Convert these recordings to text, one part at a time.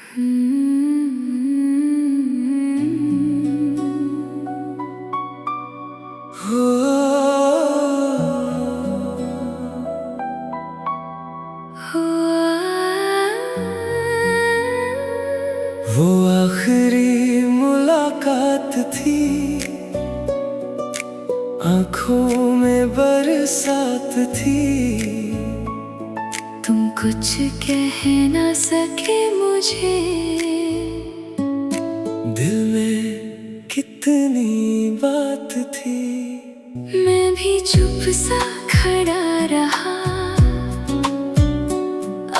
वो आखिरी मुलाकात थी, आंखों में बरसात थी। तुम कुछ कह ना सके मुझे, दिल में कितनी बात थी। मैं भी चुप सा खड़ा रहा,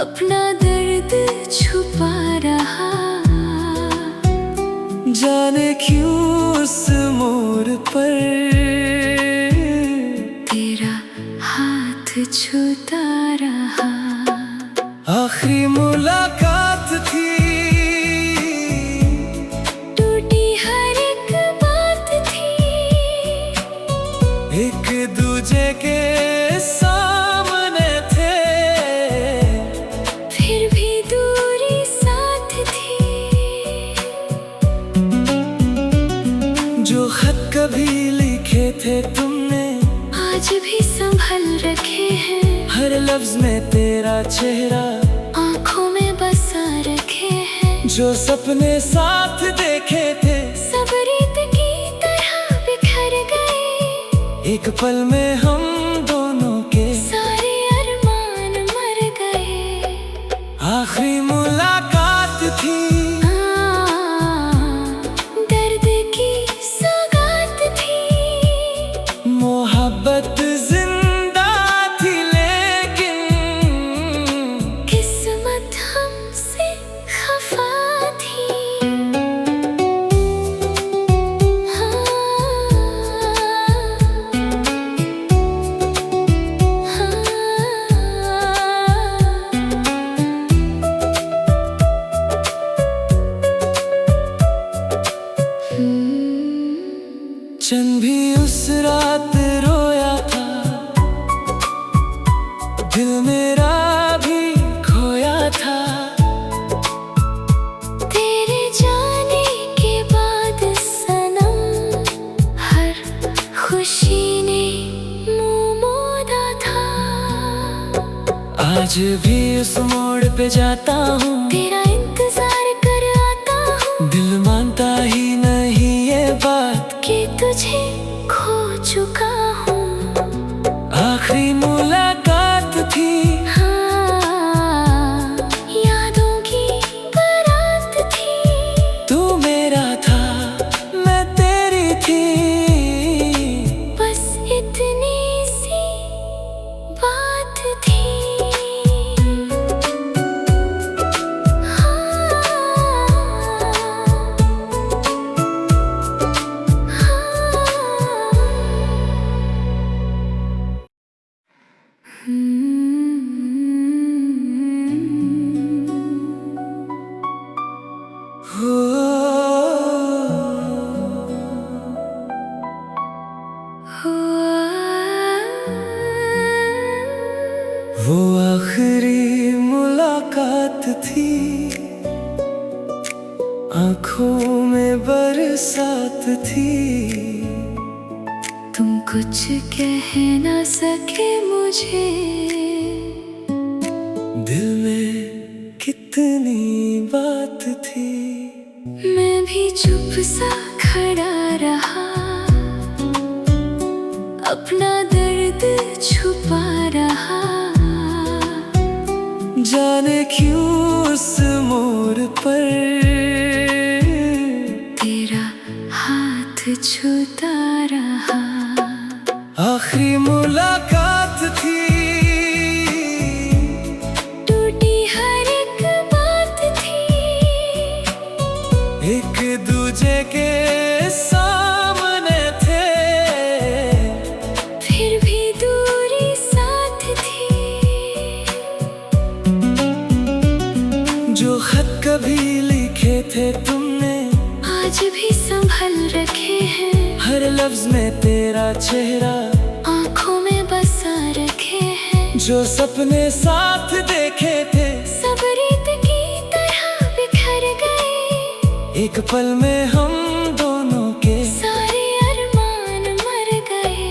अपना दर्द छुपा रहा। जाने क्यों उस मोड़ पर तेरा हाथ छूता रहा। आखिरी मुलाकात थी, टूटी हर एक बात थी। एक दूजे के सामने थे, फिर भी दूरी साथ थी। जो खत कभी लिखे थे तुमने, आज भी संभल रखे हैं। हर लफ्ज में तेरा चेहरा आँखों में बसा रखे हैं। जो सपने साथ देखे थे, सब रीत की तरह बिखर गए। एक पल में हम दोनों के सारे अरमान मर गए। आखिरी मुलाकात थी, दर्द की सौगात थी। मोहब्बत जिंदा थी, लेकिन किस्मत हमसे खफा थी। चंद भी उस रात रोया था, दिल मेरा भी खोया था। तेरे जाने के बाद सनम, हर खुशी ने मुंह मोड़ा था। आज भी उस मोड़ पे जाता हूँ, तेरा इंतजार कर आता हूँ। दिल मानता ही नहीं ये बात कि तुझे खो चुका हूँ। आखिरी मुलाकात थी, हाँ, यादों की बारात थी। तू मेरा था, मैं तेरी थी। बस इतनी सी बात थी। वो आखिरी मुलाकात थी, आंखों में बरसात थी। तुम कुछ कह ना सके मुझे, दिल में कितनी बात थी। मैं भी चुप सा खड़ा रहा, अपना दर्द छुपा रहा। जाने क्यों उस मोड़ पर तेरा हाथ छूता रहा। आखिरी मुलाकात थी, टूटी हर एक बात थी। एक दूजे के सामने थे, फिर भी दूरी साथ थी। जो खत कभी लिखे थे तुमने, आज भी संभल रखे हैं। हर लफ्ज में तेरा चेहरा आँखों में बसा रखे हैं। जो सपने साथ देखे थे, सब रीत की तरह बिखर एक पल में हम दोनों के सारे अरमान मर गए।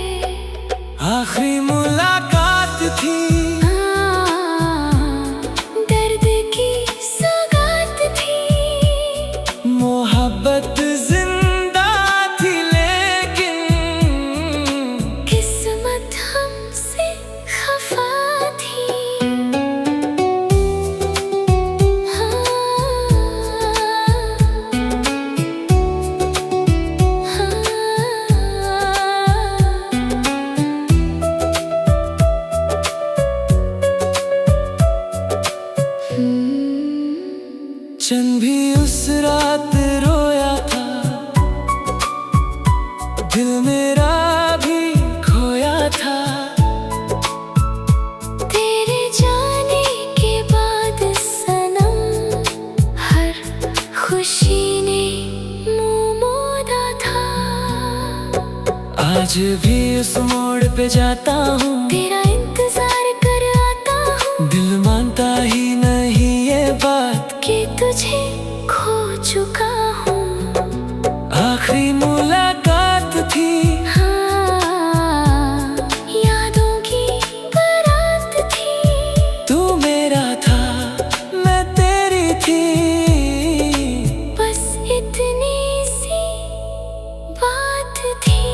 आखिरी मुलाकात थी, दर्द की सौगात थी। मोहब्बत जिंदा थी लेकिन किस्मत हमसे खफा थी। चंद भी उस रात रोया था, दिल मेरा भी खोया था। तेरे जाने के बाद सनम हर खुशी ने मुंह मोड़ा था। आज भी उस मोड़ पे जाता हूँ, तेरा इंतजार कर आता हूँ। दिल मानता ही नहीं ये बात कि तुझे खो चुका हूँ। आखिरी मुलाकात थी, यादों की बारात थी। तू मेरा था मैं तेरी थी, बस इतनी सी बात थी।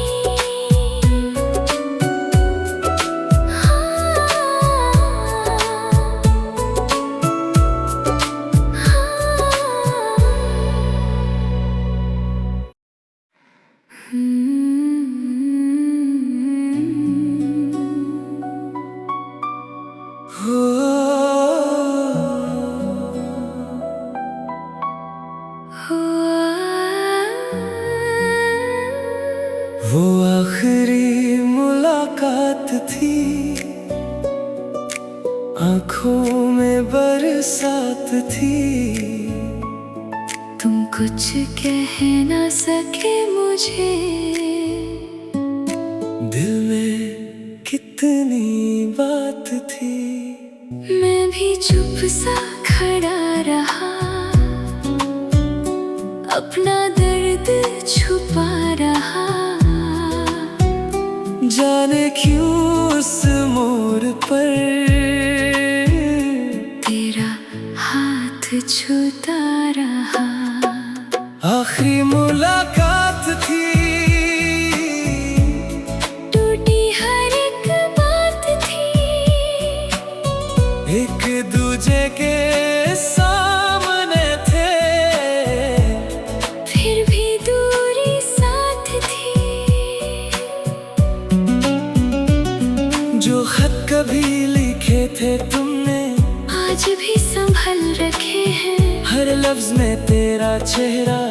वो आखिरी मुलाकात थी, आंखों में बरसात थी। तुम कुछ कह ना सके मुझे, दिल में कितनी बात थी। मैं भी चुप सा खड़ा रहा, अपना दर्द छुपा रहा। जाने क्यों उस मोड़ पर तेरा हाथ छूता रहा। आखिरी मुलाकात थी, टूटी हर एक बात थी। एक दूजे के सामने थे, फिर भी दूरी साथ थी। जो खत कभी लिखे थे तुमने, आज भी संभल रखे हैं। हर लफ्ज में तेरा चेहरा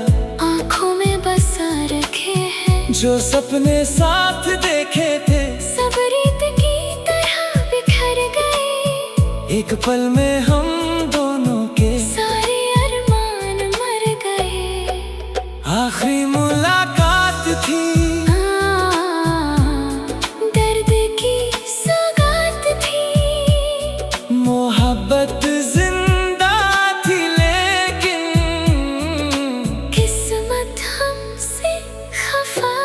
आँखों में बसा रखे हैं। जो सपने साथ देखे थे, सब रीत की तरह बिखर गए। एक पल में हम दोनों के सारे अरमान मर गए। आखिरी मुलाकात थी, दर्द की सौगात थी। मोहब्बत जिंदा थी लेकिन किस्मत हमसे खफा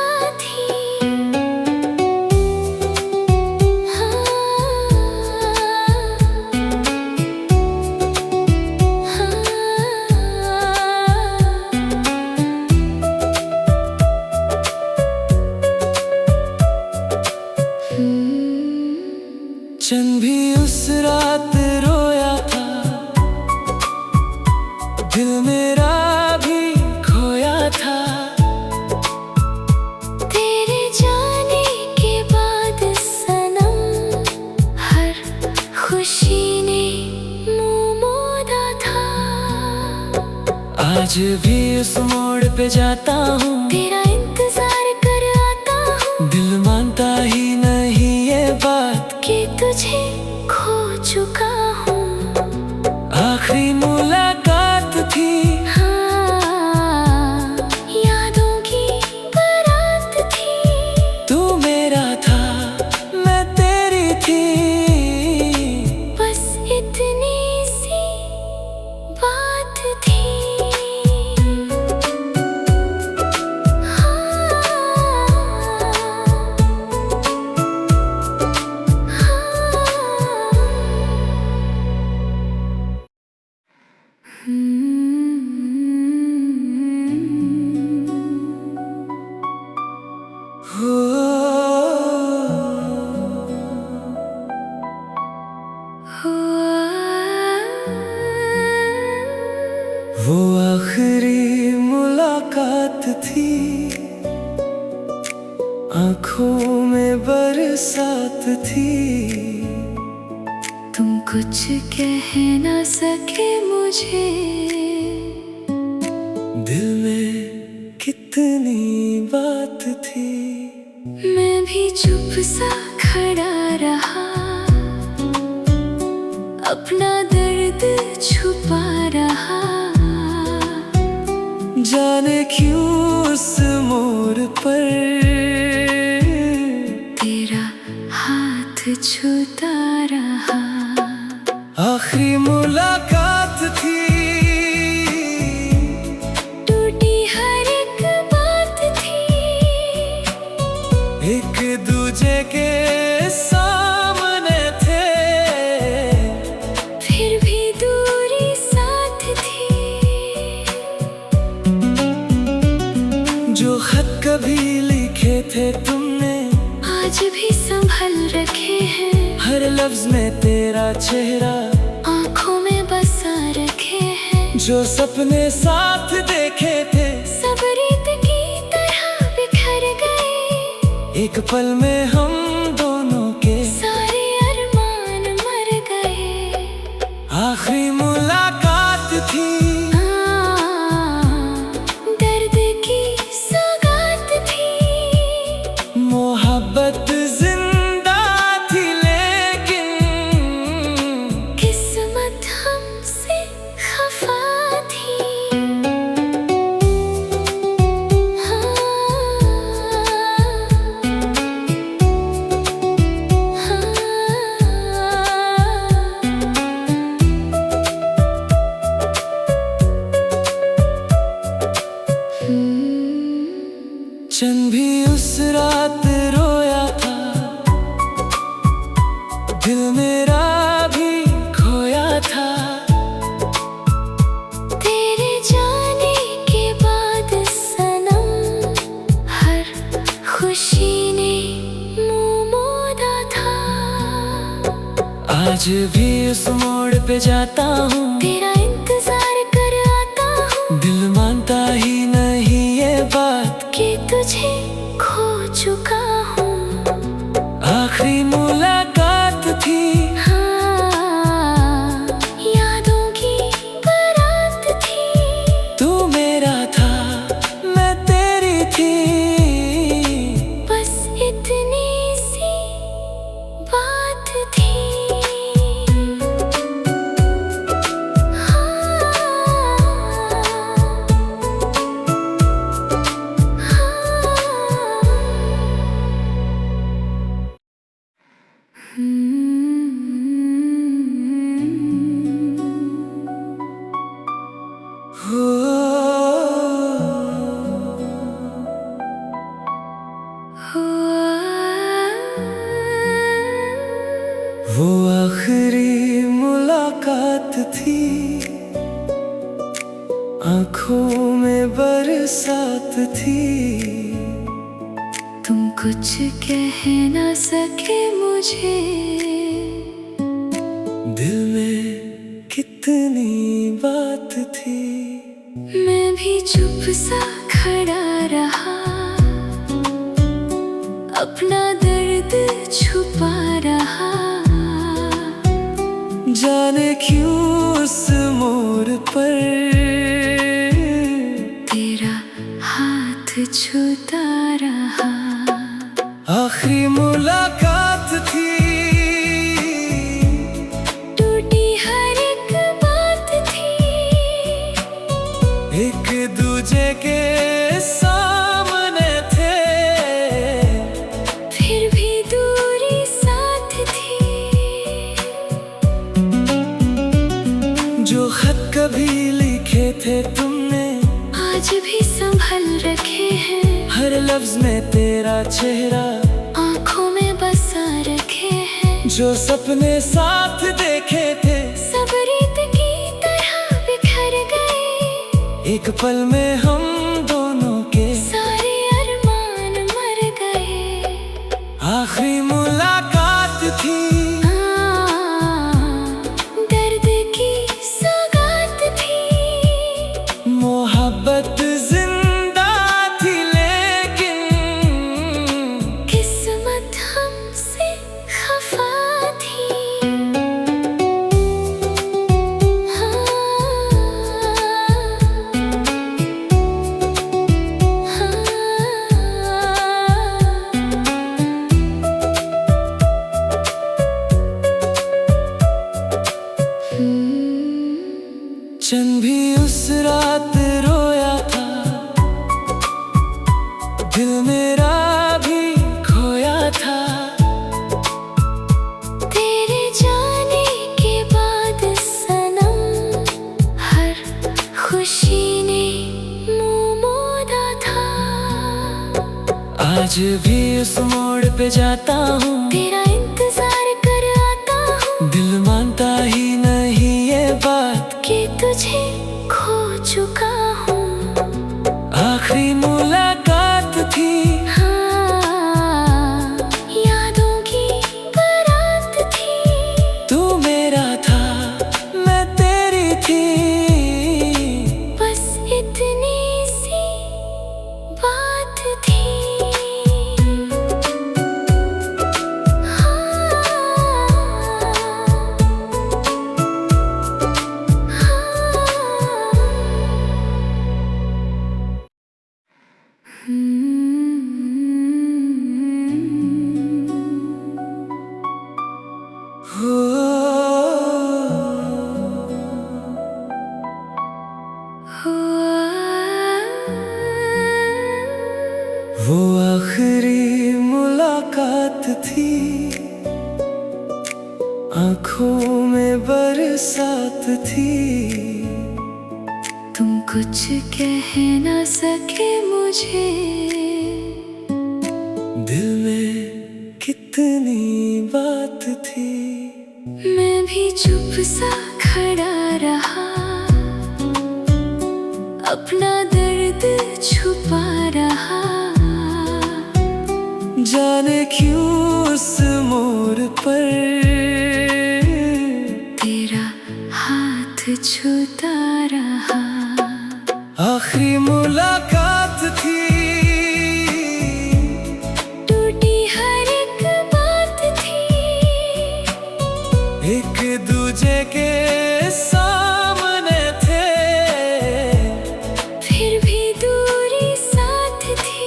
थी। चंद भी उस रात रोया था, दिल मेरा भी खोया था। तेरे जाने के बाद सनम हर खुशी ने मुंह मोड़ा था। आज भी उस मोड़ पे जाता हूँ, तेरा इंतजार कर आता हूँ। दिल मानता ही नहीं ये बात कि तुझे खो चुका हूँ। आखिरी मुलाकात थी, यादों की बारात थी। तू मेरा था मैं तेरी थी, बस इतनी सी बात थी। वो आखिरी मुलाकात थी, आंखों में बरसात थी। तुम कुछ कह ना सके मुझे, दिल में कितनी बात थी। मैं भी चुप सा खड़ा रहा, अपना दर्द छुपा रहा। जाने क्यों उस मोड़ पर तेरा हाथ छूता रहा। आखिरी मुलाकात थी, टूटी हर एक बात थी। एक दूजे के सामने थे, फिर भी दूरी साथ थी। जो खत कभी लिखे थे तुमने, आज भी संभल रखे हैं। हर लफ्ज में तेरा चेहरा आंखों में बसा रखे हैं। जो सपने साथ देखे थे, सब रीत की तरह बिखर गए। एक पल में हम दोनों के सारे अरमान मर गए। आखिरी मुलाकात थी, दर्द की सौगात थी। मोहब्बत जिंदा थी, लेकिन किस्मत हमसे खफा थी। चंद भी उस रात रोया था, दिल मेरा भी खोया था। तेरे जाने के बाद सनम, हर खुशी ने मुंह मोड़ा था। आज भी उस मोड़ पे जाता हूँ, तेरा इंतजार कर आता हूँ। दिल मानता ही नहीं ये बात कि तुझे खो चुका हूँ। आखिरी मुलाकात थी, यादों की बारात थी। तू मेरा था मैं तेरी थी, बस इतनी सी बात थी। वो आखिरी मुलाकात थी, आंखों में बरसात थी। तुम कुछ कह ना सके मुझे, दिल में कितनी बात थी। मैं भी चुप सा खड़ा रहा, अपना दर्द छुपा रहा। जाने क्यों उस मोड़ पर तेरा हाथ छूता रहा। आखिरी मुलाकात थी, टूटी हर एक बात थी। एक दूजे के सामने थे, फिर भी दूरी साथ थी। जो खत कभी लिखे थे तुमने, आज भी संभल रखे हैं। हर लफ्ज में तेरा चेहरा आंखों में बसा रखे हैं। जो सपने साथ देखे थे, सब रीत की तरह बिखर गए। एक पल में हम दोनों के सारे अरमान मर गए। आखिरी मुलाकात थी, दर्द की सौगात थी। उस रात रोया था, दिल मेरा भी खोया था। तेरे जाने के बाद सनम हर खुशी ने मुंह मोड़ा था। आज भी उस मोड़ पे जाता हूँ, तेरा इंतजार कर आता हूँ, दिल मानता ही नहीं ये बात कि तुझे खो चुका हूँ। आखिरी मुलाकात थी, हाँ, यादों की बारात थी। तू मेरा था मैं तेरी थी, बस इतनी सी बात थी। वो आखिरी मुलाकात थी, आंखों में बरसात थी। तुम कुछ कह ना सके मुझे, दिल में कितनी बात थी। मैं भी चुप सा खड़ा रहा, अपना दर्द छुपा रहा। जाने क्यों उस मोड़ पर तेरा हाथ छूता रहा। आखिरी मुलाकात थी, टूटी हर एक बात थी। एक दूजे के सामने थे, फिर भी दूरी साथ थी।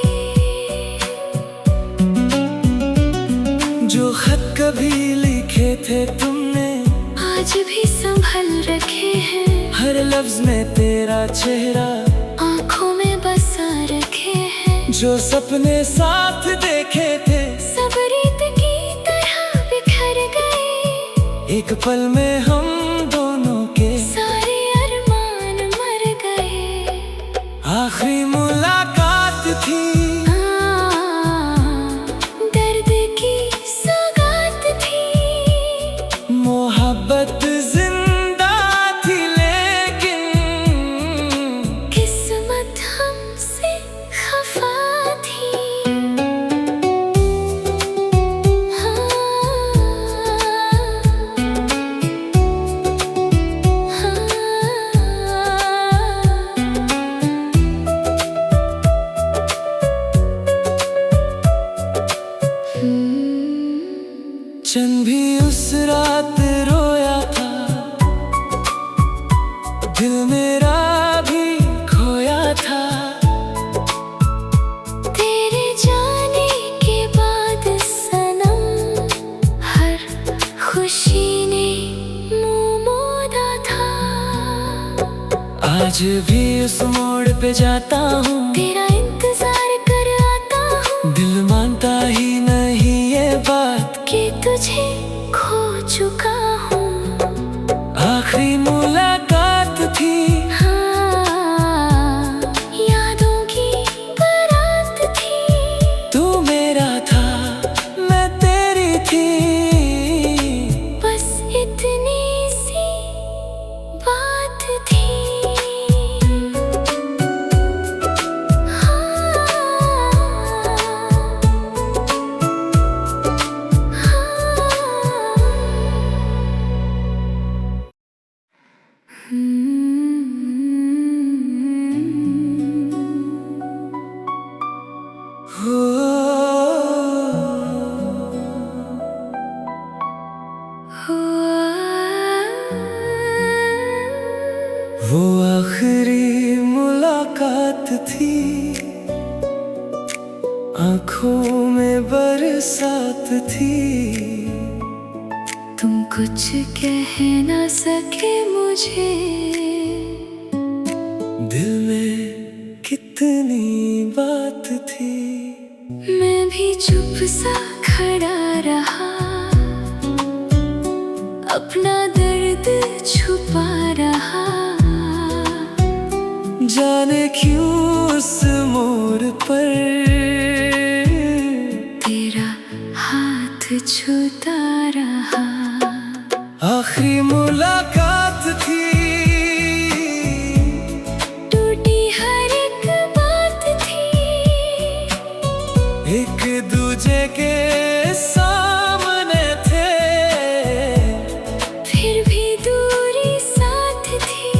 जो खत कभी लिखे थे तुमने, आज भी संभल रखे हैं। हर लफ्ज में तेरा चेहरा आँखों में बसा रखे हैं। जो सपने साथ देखे थे, सब रीत की तरह बिखर गए। एक पल में हम दोनों के सारे अरमान मर गए। आखिरी मुलाकात थी, दर्द की सौगात थी। मोहब्बत जिंदा थी लेकिन किस्मत हमसे खफा थी। चंद भी उस रात रोया था, दिल मेरा भी खोया था। तेरे जाने के बाद सनम हर खुशी ने मुंह मोड़ा था। आज भी उस मोड़ पे जाता हूँ, तेरा इंतजार कर आता हूँ, दिल मानता ही नहीं ये बात कि तुझे खो चुका हूँ। आखिरी मुलाकात थी, हाँ, यादों की बारात थी। तू मेरा था मैं तेरी थी, बस इतनी सी बात थी। वो आखिरी मुलाकात थी, आंखों में बरसात थी। तुम कुछ कह ना सके मुझे, दिल में कितनी बात थी, मैं भी चुप सा खड़ा रहा, अपना दर्द छुपा रहा। जाने क्यों उस मोड़ पर तेरा हाथ छूता रहा। आखिरी मुलाकात थी, टूटी हर एक बात थी, एक दूजे के सामने थे, फिर भी दूरी साथ थी।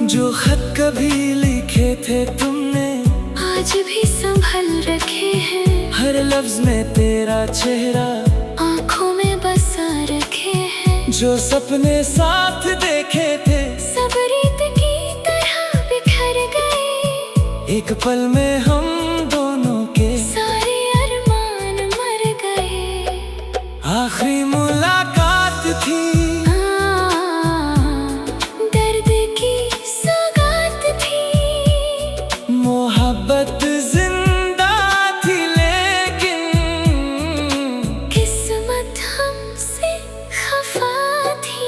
जो खत कभी लिखे थे तुमने आज भी संभल रखे हैं, हर लफ्ज में तेरा चेहरा आँखों में बसा रखे हैं। जो सपने साथ देखे थे सब रीत की तरह बिखर गए, एक पल में हम दोनों के सारे अरमान मर गए। आखिरी मुलाकात थी, दर्द की सौगात थी, मोहब्बत जिंदा थी लेकिन किस्मत हमसे खफा थी।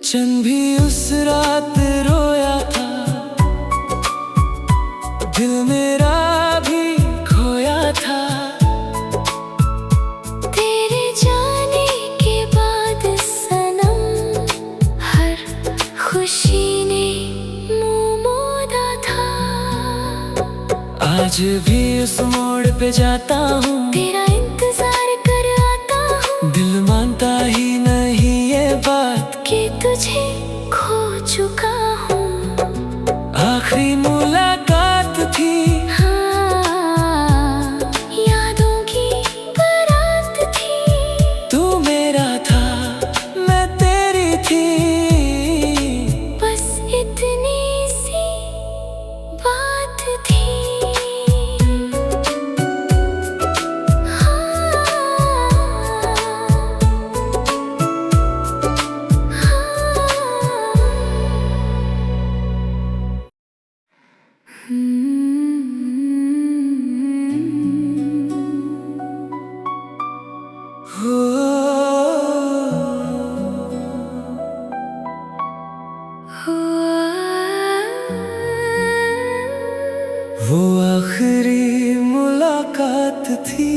चंद भी उस रात रोया था, दिल मेरा भी खोया था। तेरे जाने के बाद सनम हर खुशी ने मुँह मोड़ा था। आज भी उस मोड़ पे जाता हूँ, तेरा इंतजार कर आता हूँ, दिल मानता ही नहीं ये बात कि तुझे खो चुका हूँ। आखिरी मुलाकात थी, हाँ, यादों की बारात थी, तू मेरा था मैं तेरी थी, बस इतनी सी बात थी। वो आखिरी मुलाकात थी,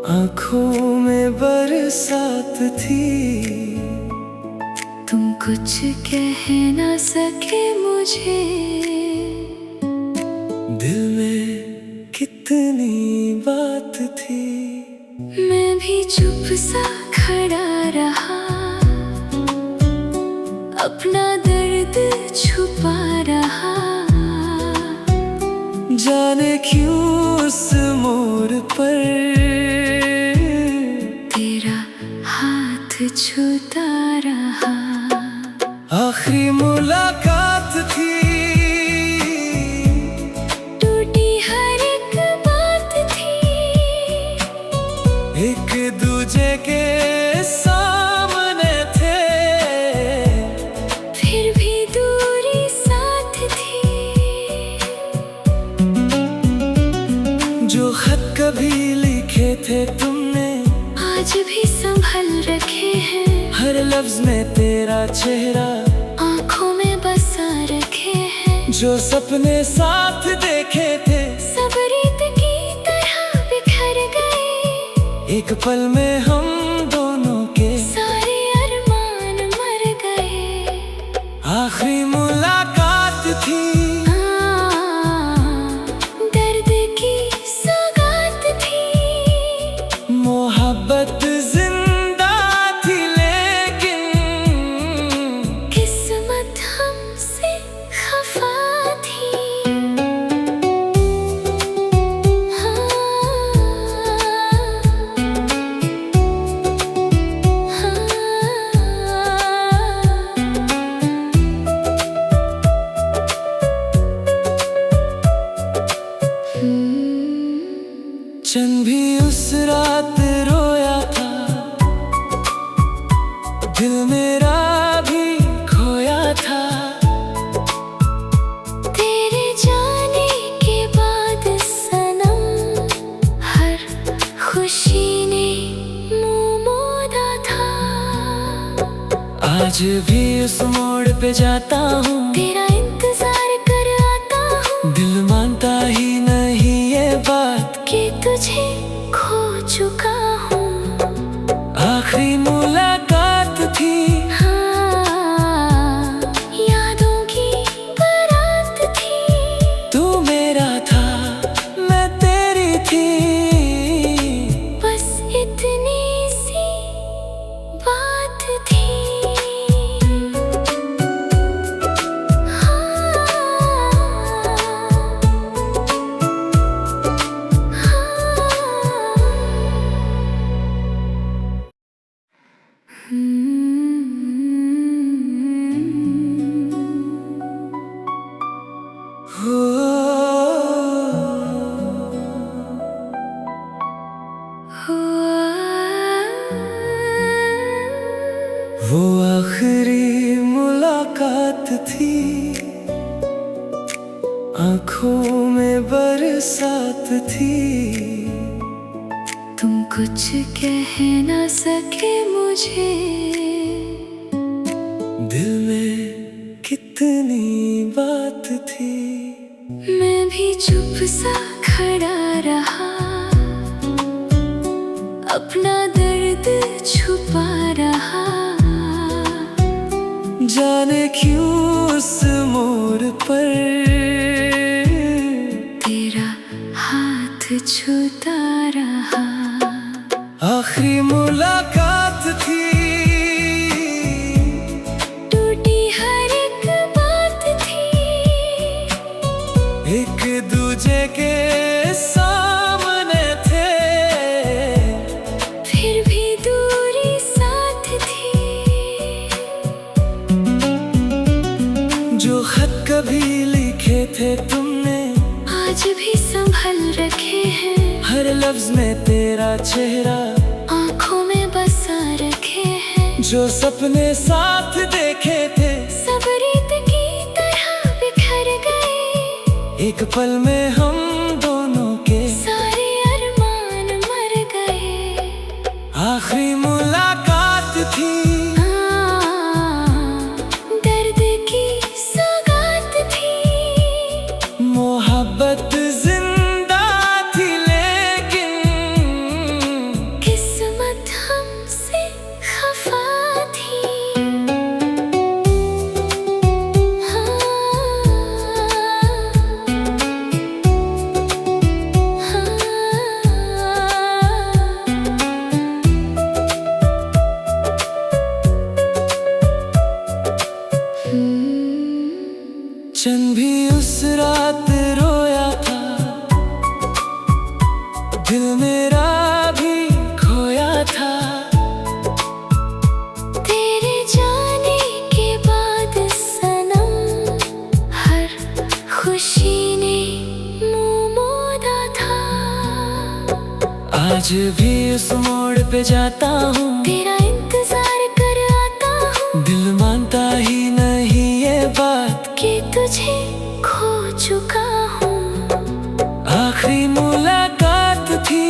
आँखों में बरसात थी। तुम कुछ कह ना सके मुझे, दिल में कितनी बात थी, मैं भी चुप सा खड़ा रहा, अपना दर्द छुपा रहा। जाने क्यों उस मोड़ पर तेरा हाथ छूता रहा। आखिरी मुलाकात थी, टूटी हर एक बात थी, एक दूजे के सामने थे, फिर भी दूरी साथ थी। जो खत कभी लिखे थे तुमने आज भी संभल रखे हैं, हर लफ्ज में तेरा चेहरा आँखों में बसा रखे हैं। जो सपने साथ देखे थे सब रीत की तरह बिखर गए, एक पल में हम दोनों के सारे अरमान मर गए। आखिरी मुलाकात थी, दर्द की सौगात थी, मोहब्बत जिंदा थी लेकिन किस्मत हमसे खफा थी। ने मुंह मोड़ा था। आज भी उस मोड़ पे जाता हूँ, तेरा इंतजार कर आता हूँ। दिल मानता ही नहीं ये बात कि तुझे खो चुका हूँ। आखिरी मुलाकात थी, हाँ, यादों की बारात थी। तू मेरा था मैं तेरी थी, बस इतनी सी बात थी। वो आखिरी मुलाकात थी, आंखों में बरसात थी। तुम कुछ कह ना सके मुझे, दिल में कितनी बात थी। मैं भी चुप सा खड़ा रहा, अपना दर्द छुपा रहा। जाने क्यों उस मोड़ पर तेरा हाथ छूता रहा। आखिरी मुलाकात थी, टूटी हर एक बात थी। एक दूजे के सामने थे, फिर भी दूरी साथ थी। जो खत कभी लिखे थे तुमने, आज भी संभल रखे हैं। हर लफ्ज में तेरा चेहरा आँखों में बसा रखे हैं। जो सपने साथ देखे थे, सब रीत की तरह बिखर गए। एक पल में हम दोनों के सारे अरमान मर गए। आखिरी मुलाकात थी, दर्द की सौगात थी। मोहब्बत जिंदा थी लेकिन किस्मत हमसे खफा थी। चंद भी उस रात रोया था, दिल मेरा भी खोया था। तेरे जाने के बाद सनम, हर खुशी ने मुंह मोड़ा था। आज भी उस मोड़ पे जाता हूँ, तेरा इंतजार कर आता हूँ। दिल मानता ही नहीं ये बात कि तुझे खो चुका हूँ। आखिरी मुलाकात थी,